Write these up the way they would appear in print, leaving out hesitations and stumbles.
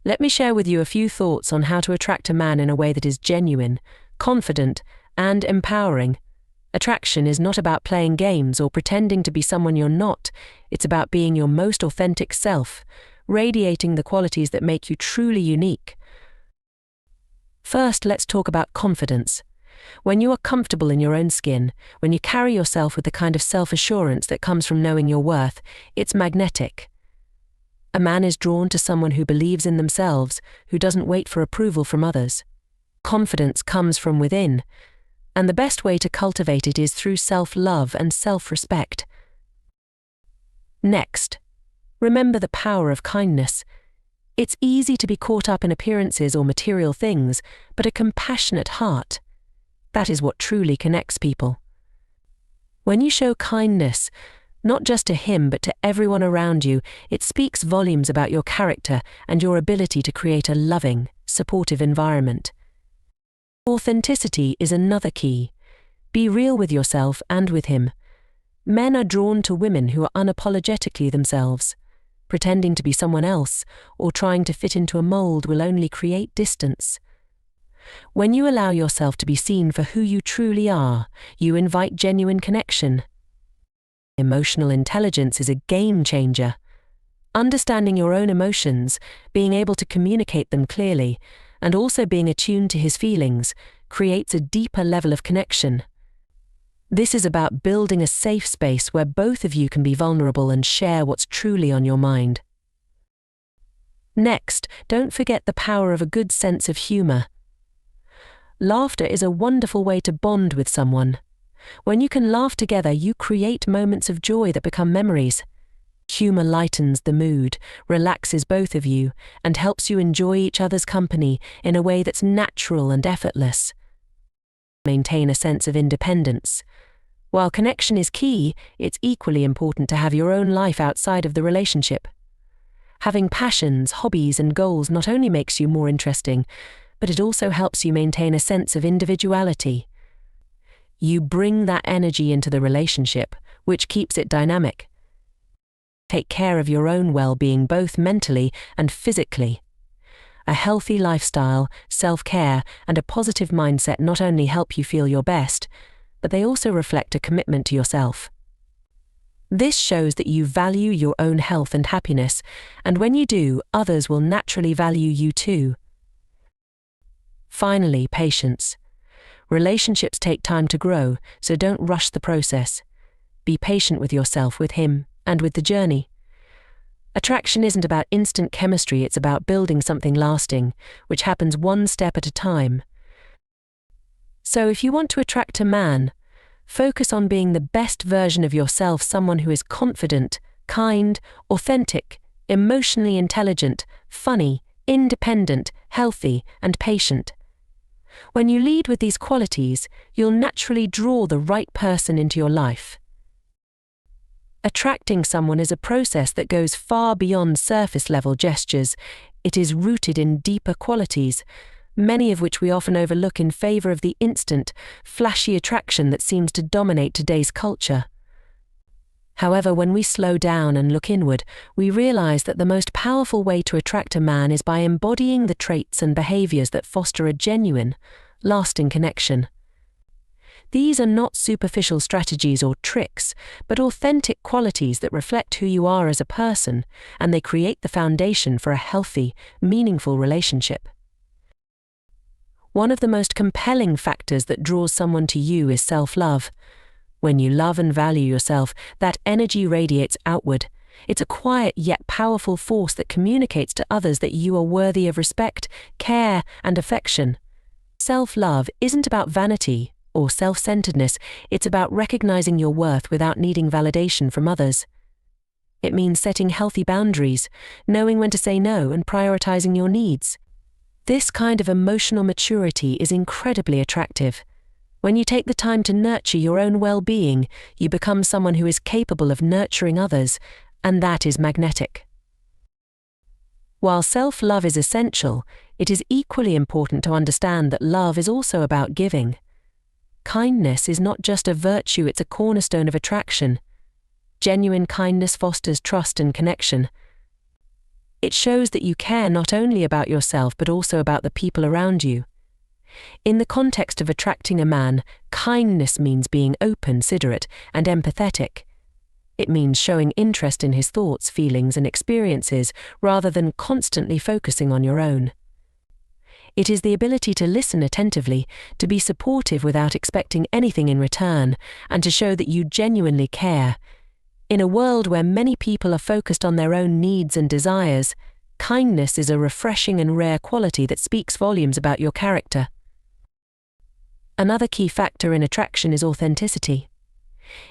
let me share with you a few thoughts on how to attract a man in a way that is genuine, confident, and empowering. Attraction is not about playing games or pretending to be someone you're not. It's about being your most authentic self, radiating the qualities that make you truly unique. First, let's talk about confidence. When you are comfortable in your own skin, when you carry yourself with the kind of self-assurance that comes from knowing your worth, it's magnetic. A man is drawn to someone who believes in themselves, who doesn't wait for approval from others. Confidence comes from within, and the best way to cultivate it is through self-love and self-respect. Next, remember the power of kindness. It's easy to be caught up in appearances or material things, but a compassionate heart, that is what truly connects people. When you show kindness, not just to him but to everyone around you, it speaks volumes about your character and your ability to create a loving, supportive environment. Authenticity is another key. Be real with yourself and with him. Men are drawn to women who are unapologetically themselves. Pretending to be someone else or trying to fit into a mold will only create distance. When you allow yourself to be seen for who you truly are, you invite genuine connection. Emotional intelligence is a game changer. Understanding your own emotions, being able to communicate them clearly, and also being attuned to his feelings, creates a deeper level of connection. This is about building a safe space where both of you can be vulnerable and share what's truly on your mind. Next, don't forget the power of a good sense of humor. Laughter is a wonderful way to bond with someone. When you can laugh together, you create moments of joy that become memories. Humor lightens the mood, relaxes both of you, and helps you enjoy each other's company in a way that's natural and effortless. Maintain a sense of independence. While connection is key, it's equally important to have your own life outside of the relationship. Having passions, hobbies, and goals not only makes you more interesting, but it also helps you maintain a sense of individuality. You bring that energy into the relationship, which keeps it dynamic. Take care of your own well-being both mentally and physically. A healthy lifestyle, self-care, and a positive mindset not only help you feel your best, but they also reflect a commitment to yourself. This shows that you value your own health and happiness, and when you do, others will naturally value you too. Finally, patience. Relationships take time to grow, so don't rush the process. Be patient with yourself, with him, and with the journey. Attraction isn't about instant chemistry, it's about building something lasting, which happens one step at a time. So if you want to attract a man, focus on being the best version of yourself, someone who is confident, kind, authentic, emotionally intelligent, funny, independent, healthy, and patient. When you lead with these qualities, you'll naturally draw the right person into your life. Attracting someone is a process that goes far beyond surface-level gestures. It is rooted in deeper qualities, many of which we often overlook in favor of the instant, flashy attraction that seems to dominate today's culture. However, when we slow down and look inward, we realize that the most powerful way to attract a man is by embodying the traits and behaviors that foster a genuine, lasting connection. These are not superficial strategies or tricks, but authentic qualities that reflect who you are as a person, and they create the foundation for a healthy, meaningful relationship. One of the most compelling factors that draws someone to you is self-love. When you love and value yourself, that energy radiates outward. It's a quiet yet powerful force that communicates to others that you are worthy of respect, care, and affection. Self-love isn't about vanity or self-centeredness, it's about recognizing your worth without needing validation from others. It means setting healthy boundaries, knowing when to say no, and prioritizing your needs. This kind of emotional maturity is incredibly attractive. When you take the time to nurture your own well-being, you become someone who is capable of nurturing others, and that is magnetic. While self-love is essential, it is equally important to understand that love is also about giving. Kindness is not just a virtue, it's a cornerstone of attraction. Genuine kindness fosters trust and connection. It shows that you care not only about yourself but also about the people around you. In the context of attracting a man, kindness means being open, considerate, and empathetic. It means showing interest in his thoughts, feelings, and experiences rather than constantly focusing on your own. It is the ability to listen attentively, to be supportive without expecting anything in return, and to show that you genuinely care. In a world where many people are focused on their own needs and desires, kindness is a refreshing and rare quality that speaks volumes about your character. Another key factor in attraction is authenticity.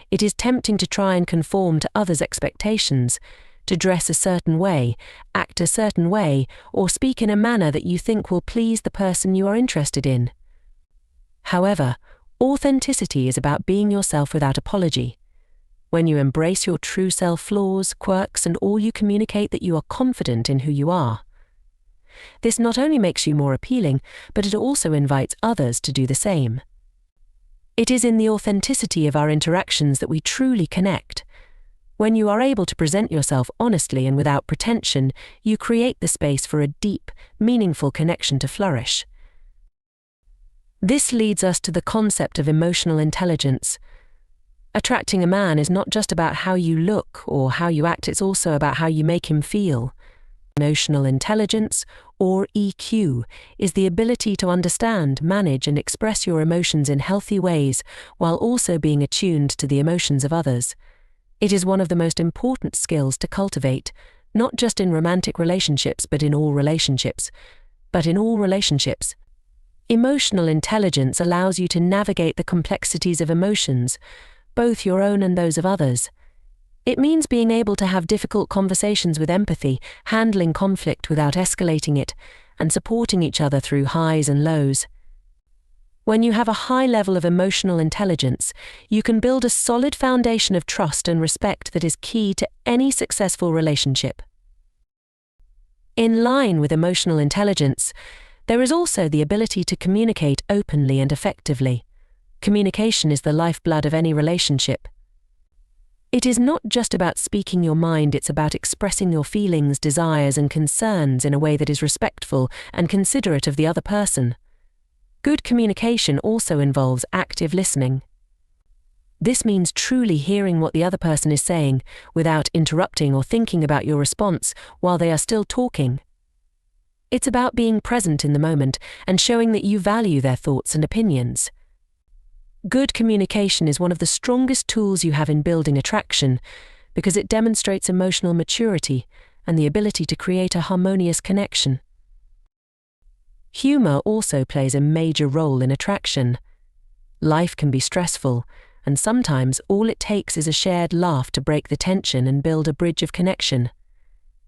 It is tempting to try and conform to others' expectations, to dress a certain way, act a certain way, or speak in a manner that you think will please the person you are interested in. However, authenticity is about being yourself without apology. When you embrace your true self, flaws, quirks, and all, you communicate that you are confident in who you are. This not only makes you more appealing, but it also invites others to do the same. It is in the authenticity of our interactions that we truly connect. When you are able to present yourself honestly and without pretension, you create the space for a deep, meaningful connection to flourish. This leads us to the concept of emotional intelligence. Attracting a man is not just about how you look or how you act, it's also about how you make him feel. Emotional intelligence, or EQ, is the ability to understand, manage, and express your emotions in healthy ways while also being attuned to the emotions of others. It is one of the most important skills to cultivate, not just in romantic relationships but in all relationships. Emotional intelligence allows you to navigate the complexities of emotions, both your own and those of others. It means being able to have difficult conversations with empathy, handling conflict without escalating it, and supporting each other through highs and lows. When you have a high level of emotional intelligence, you can build a solid foundation of trust and respect that is key to any successful relationship. In line with emotional intelligence, there is also the ability to communicate openly and effectively. Communication is the lifeblood of any relationship. It is not just about speaking your mind, it's about expressing your feelings, desires, and concerns in a way that is respectful and considerate of the other person. Good communication also involves active listening. This means truly hearing what the other person is saying, without interrupting or thinking about your response while they are still talking. It's about being present in the moment and showing that you value their thoughts and opinions. Good communication is one of the strongest tools you have in building attraction because it demonstrates emotional maturity and the ability to create a harmonious connection. Humor also plays a major role in attraction. Life can be stressful, and sometimes all it takes is a shared laugh to break the tension and build a bridge of connection.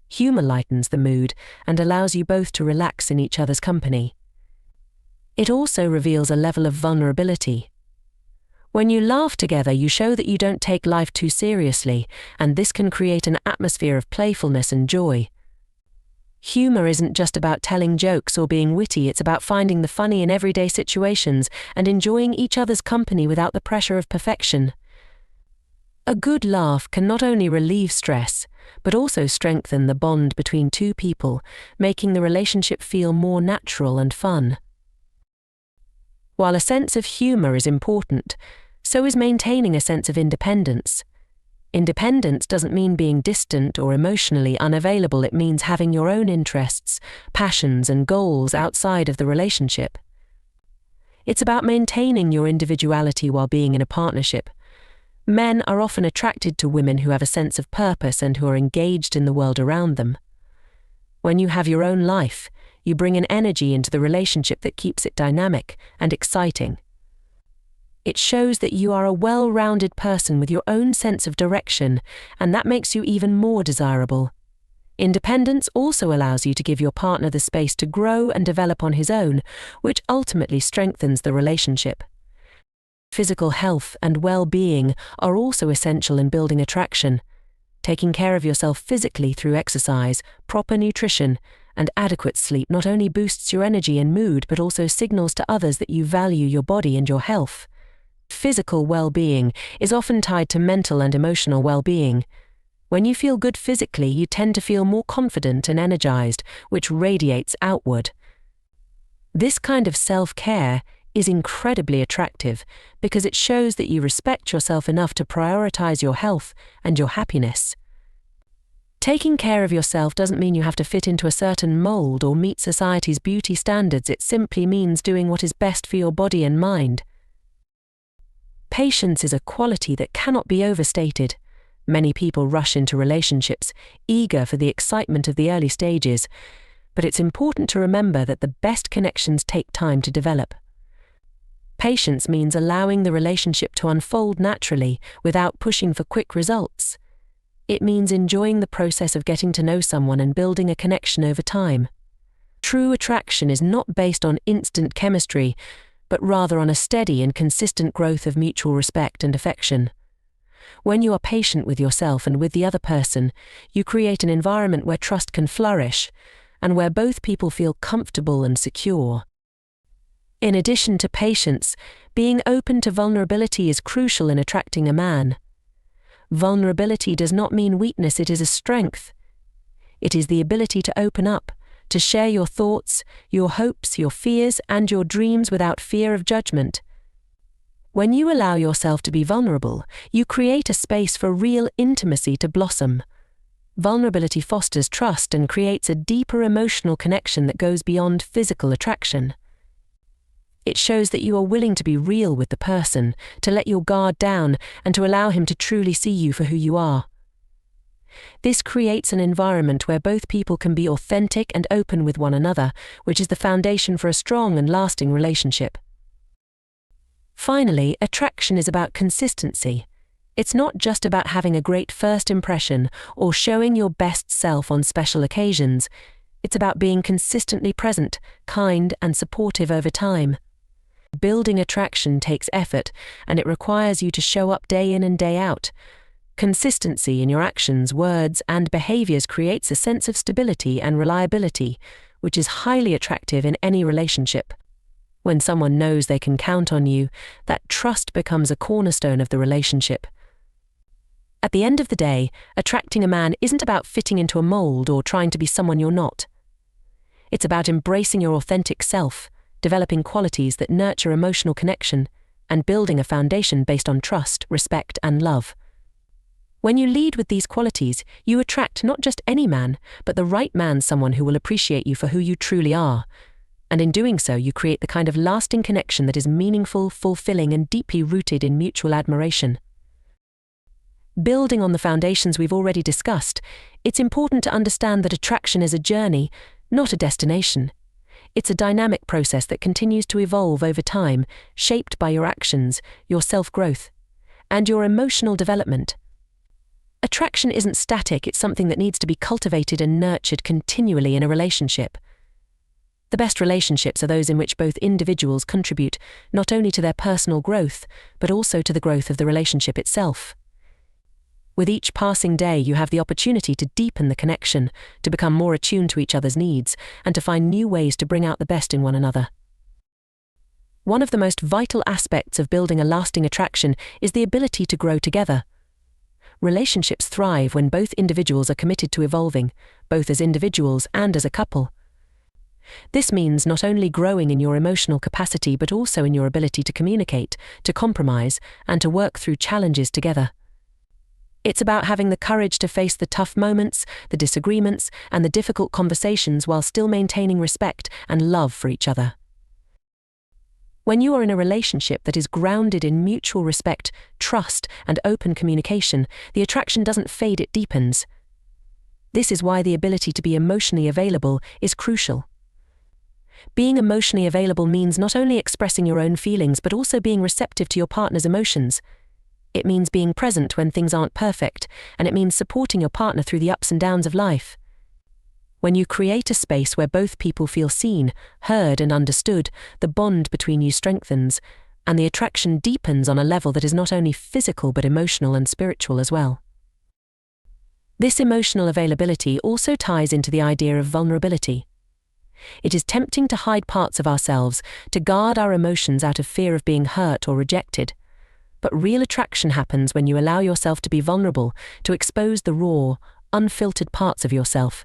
Humor lightens the mood and allows you both to relax in each other's company. It also reveals a level of vulnerability. When you laugh together, you show that you don't take life too seriously, and this can create an atmosphere of playfulness and joy. Humor isn't just about telling jokes or being witty, it's about finding the funny in everyday situations and enjoying each other's company without the pressure of perfection. A good laugh can not only relieve stress, but also strengthen the bond between two people, making the relationship feel more natural and fun. While a sense of humor is important, so is maintaining a sense of independence. Independence doesn't mean being distant or emotionally unavailable, it means having your own interests, passions, and goals outside of the relationship. It's about maintaining your individuality while being in a partnership. Men are often attracted to women who have a sense of purpose and who are engaged in the world around them. When you have your own life, you bring an energy into the relationship that keeps it dynamic and exciting. It shows that you are a well-rounded person with your own sense of direction, and that makes you even more desirable. Independence also allows you to give your partner the space to grow and develop on his own, which ultimately strengthens the relationship. Physical health and well-being are also essential in building attraction. Taking care of yourself physically through exercise, proper nutrition, and adequate sleep not only boosts your energy and mood but also signals to others that you value your body and your health. Physical well-being is often tied to mental and emotional well-being. When you feel good physically, you tend to feel more confident and energized, which radiates outward. This kind of self-care is incredibly attractive because it shows that you respect yourself enough to prioritize your health and your happiness. Taking care of yourself doesn't mean you have to fit into a certain mold or meet society's beauty standards. It simply means doing what is best for your body and mind. Patience is a quality that cannot be overstated. Many people rush into relationships, eager for the excitement of the early stages, but it's important to remember that the best connections take time to develop. Patience means allowing the relationship to unfold naturally without pushing for quick results. It means enjoying the process of getting to know someone and building a connection over time. True attraction is not based on instant chemistry, but rather on a steady and consistent growth of mutual respect and affection. When you are patient with yourself and with the other person, you create an environment where trust can flourish and where both people feel comfortable and secure. In addition to patience, being open to vulnerability is crucial in attracting a man. Vulnerability does not mean weakness, it is a strength. It is the ability to open up, to share your thoughts, your hopes, your fears, and your dreams without fear of judgment. When you allow yourself to be vulnerable, you create a space for real intimacy to blossom. Vulnerability fosters trust and creates a deeper emotional connection that goes beyond physical attraction. It shows that you are willing to be real with the person, to let your guard down, and to allow him to truly see you for who you are. This creates an environment where both people can be authentic and open with one another, which is the foundation for a strong and lasting relationship. Finally, attraction is about consistency. It's not just about having a great first impression or showing your best self on special occasions. It's about being consistently present, kind, and supportive over time. Building attraction takes effort, and it requires you to show up day in and day out. Consistency in your actions, words, and behaviors creates a sense of stability and reliability, which is highly attractive in any relationship. When someone knows they can count on you, that trust becomes a cornerstone of the relationship. At the end of the day, attracting a man isn't about fitting into a mold or trying to be someone you're not. It's about embracing your authentic self, developing qualities that nurture emotional connection, and building a foundation based on trust, respect, and love. When you lead with these qualities, you attract not just any man, but the right man, someone who will appreciate you for who you truly are. And in doing so, you create the kind of lasting connection that is meaningful, fulfilling, and deeply rooted in mutual admiration. Building on the foundations we've already discussed, it's important to understand that attraction is a journey, not a destination. It's a dynamic process that continues to evolve over time, shaped by your actions, your self-growth, and your emotional development. Attraction isn't static, it's something that needs to be cultivated and nurtured continually in a relationship. The best relationships are those in which both individuals contribute not only to their personal growth, but also to the growth of the relationship itself. With each passing day, you have the opportunity to deepen the connection, to become more attuned to each other's needs, and to find new ways to bring out the best in one another. One of the most vital aspects of building a lasting attraction is the ability to grow together. Relationships thrive when both individuals are committed to evolving, both as individuals and as a couple. This means not only growing in your emotional capacity, but also in your ability to communicate, to compromise, and to work through challenges together. It's about having the courage to face the tough moments, the disagreements, and the difficult conversations while still maintaining respect and love for each other. When you are in a relationship that is grounded in mutual respect, trust, and open communication, the attraction doesn't fade, it deepens. This is why the ability to be emotionally available is crucial. Being emotionally available means not only expressing your own feelings, but also being receptive to your partner's emotions. It means being present when things aren't perfect, and it means supporting your partner through the ups and downs of life. When you create a space where both people feel seen, heard, and understood, the bond between you strengthens, and the attraction deepens on a level that is not only physical but emotional and spiritual as well. This emotional availability also ties into the idea of vulnerability. It is tempting to hide parts of ourselves, to guard our emotions out of fear of being hurt or rejected. But real attraction happens when you allow yourself to be vulnerable, to expose the raw, unfiltered parts of yourself.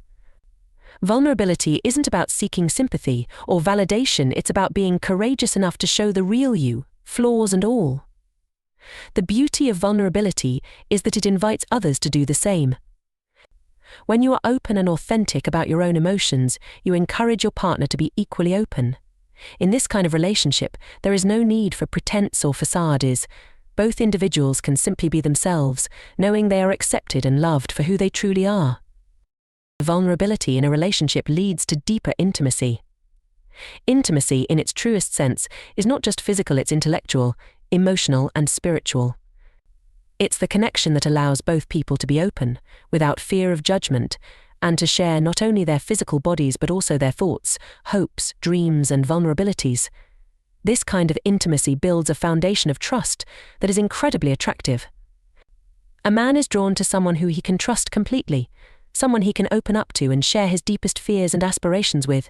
Vulnerability isn't about seeking sympathy or validation, it's about being courageous enough to show the real you, flaws and all. The beauty of vulnerability is that it invites others to do the same. When you are open and authentic about your own emotions, you encourage your partner to be equally open. In this kind of relationship, there is no need for pretense or facades. Both individuals can simply be themselves, knowing they are accepted and loved for who they truly are. Vulnerability in a relationship leads to deeper intimacy. Intimacy, in its truest sense, is not just physical, it's intellectual, emotional, and spiritual. It's the connection that allows both people to be open, without fear of judgment, and to share not only their physical bodies but also their thoughts, hopes, dreams, and vulnerabilities. This kind of intimacy builds a foundation of trust that is incredibly attractive. A man is drawn to someone who he can trust completely, someone he can open up to and share his deepest fears and aspirations with.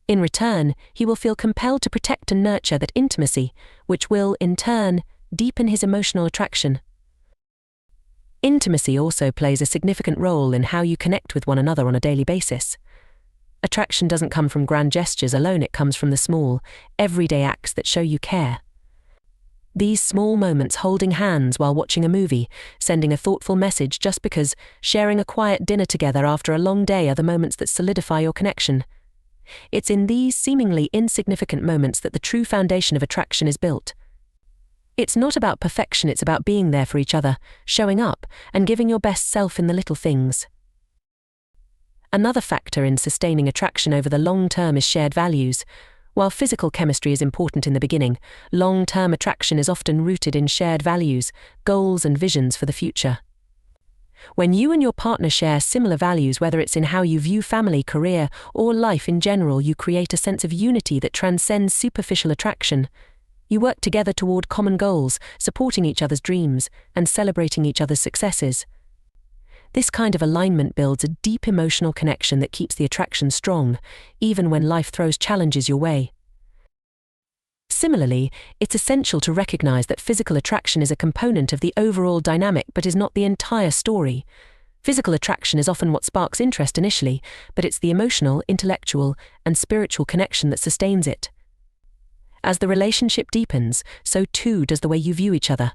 In return, he will feel compelled to protect and nurture that intimacy, which will, in turn, deepen his emotional attraction. Intimacy also plays a significant role in how you connect with one another on a daily basis. Attraction doesn't come from grand gestures alone, it comes from the small, everyday acts that show you care. These small moments, holding hands while watching a movie, sending a thoughtful message just because, sharing a quiet dinner together after a long day, are the moments that solidify your connection. It's in these seemingly insignificant moments that the true foundation of attraction is built. It's not about perfection, it's about being there for each other, showing up, and giving your best self in the little things. Another factor in sustaining attraction over the long term is shared values. While physical chemistry is important in the beginning, long-term attraction is often rooted in shared values, goals, and visions for the future. When you and your partner share similar values, whether it's in how you view family, career, or life in general, you create a sense of unity that transcends superficial attraction. You work together toward common goals, supporting each other's dreams, and celebrating each other's successes. This kind of alignment builds a deep emotional connection that keeps the attraction strong, even when life throws challenges your way. Similarly, it's essential to recognize that physical attraction is a component of the overall dynamic but is not the entire story. Physical attraction is often what sparks interest initially, but it's the emotional, intellectual, and spiritual connection that sustains it. As the relationship deepens, so too does the way you view each other.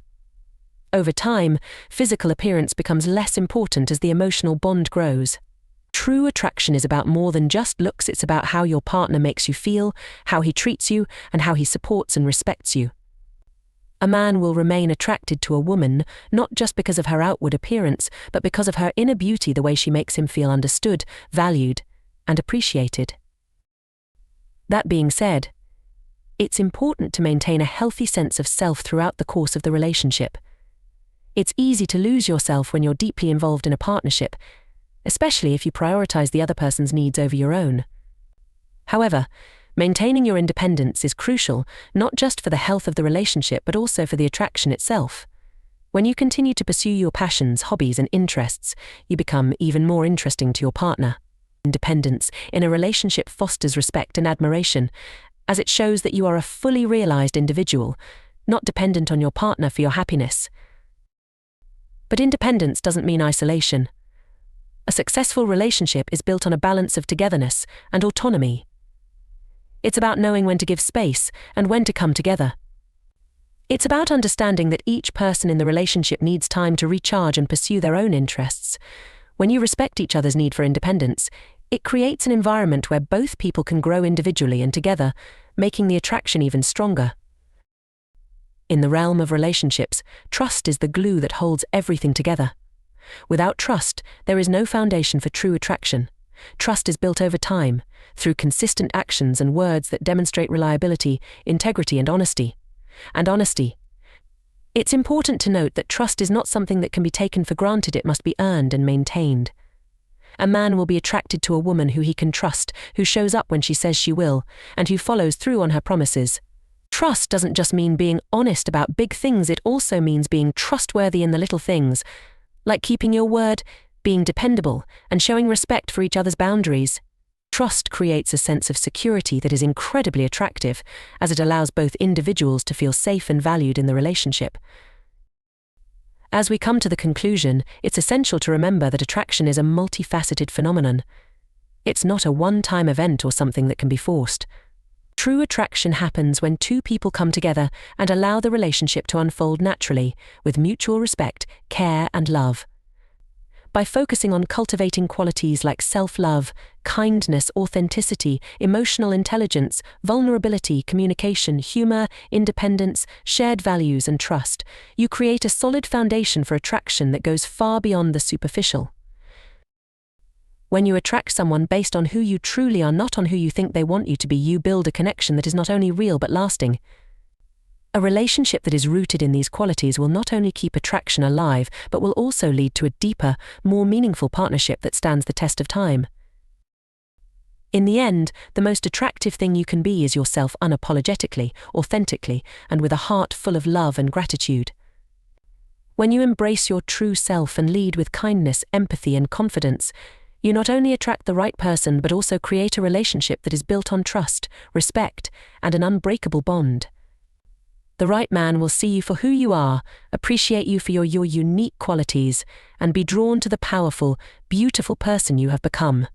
Over time, physical appearance becomes less important as the emotional bond grows. True attraction is about more than just looks, it's about how your partner makes you feel, how he treats you, and how he supports and respects you. A man will remain attracted to a woman not just because of her outward appearance, but because of her inner beauty, the way she makes him feel understood, valued, and appreciated. That being said, it's important to maintain a healthy sense of self throughout the course of the relationship. It's easy to lose yourself when you're deeply involved in a partnership, especially if you prioritize the other person's needs over your own. However, maintaining your independence is crucial, not just for the health of the relationship but also for the attraction itself. When you continue to pursue your passions, hobbies, and interests, you become even more interesting to your partner. Independence in a relationship fosters respect and admiration, as it shows that you are a fully realized individual, not dependent on your partner for your happiness. But independence doesn't mean isolation. A successful relationship is built on a balance of togetherness and autonomy. It's about knowing when to give space and when to come together. It's about understanding that each person in the relationship needs time to recharge and pursue their own interests. When you respect each other's need for independence, it creates an environment where both people can grow individually and together, making the attraction even stronger. In the realm of relationships, trust is the glue that holds everything together. Without trust, there is no foundation for true attraction. Trust is built over time, through consistent actions and words that demonstrate reliability, integrity, and honesty. It's important to note that trust is not something that can be taken for granted, it must be earned and maintained. A man will be attracted to a woman who he can trust, who shows up when she says she will, and who follows through on her promises. Trust doesn't just mean being honest about big things, it also means being trustworthy in the little things, like keeping your word, being dependable, and showing respect for each other's boundaries. Trust creates a sense of security that is incredibly attractive, as it allows both individuals to feel safe and valued in the relationship. As we come to the conclusion, it's essential to remember that attraction is a multifaceted phenomenon. It's not a one-time event or something that can be forced. True attraction happens when two people come together and allow the relationship to unfold naturally, with mutual respect, care, and love. By focusing on cultivating qualities like self-love, kindness, authenticity, emotional intelligence, vulnerability, communication, humor, independence, shared values, and trust, you create a solid foundation for attraction that goes far beyond the superficial. When you attract someone based on who you truly are, not on who you think they want you to be, you build a connection that is not only real but lasting. A relationship that is rooted in these qualities will not only keep attraction alive, but will also lead to a deeper, more meaningful partnership that stands the test of time. In the end, the most attractive thing you can be is yourself, unapologetically, authentically, and with a heart full of love and gratitude. When you embrace your true self and lead with kindness, empathy, and confidence, you not only attract the right person but also create a relationship that is built on trust, respect, and an unbreakable bond. The right man will see you for who you are, appreciate you for your unique qualities, and be drawn to the powerful, beautiful person you have become.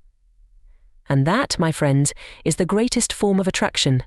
And that, my friends, is the greatest form of attraction.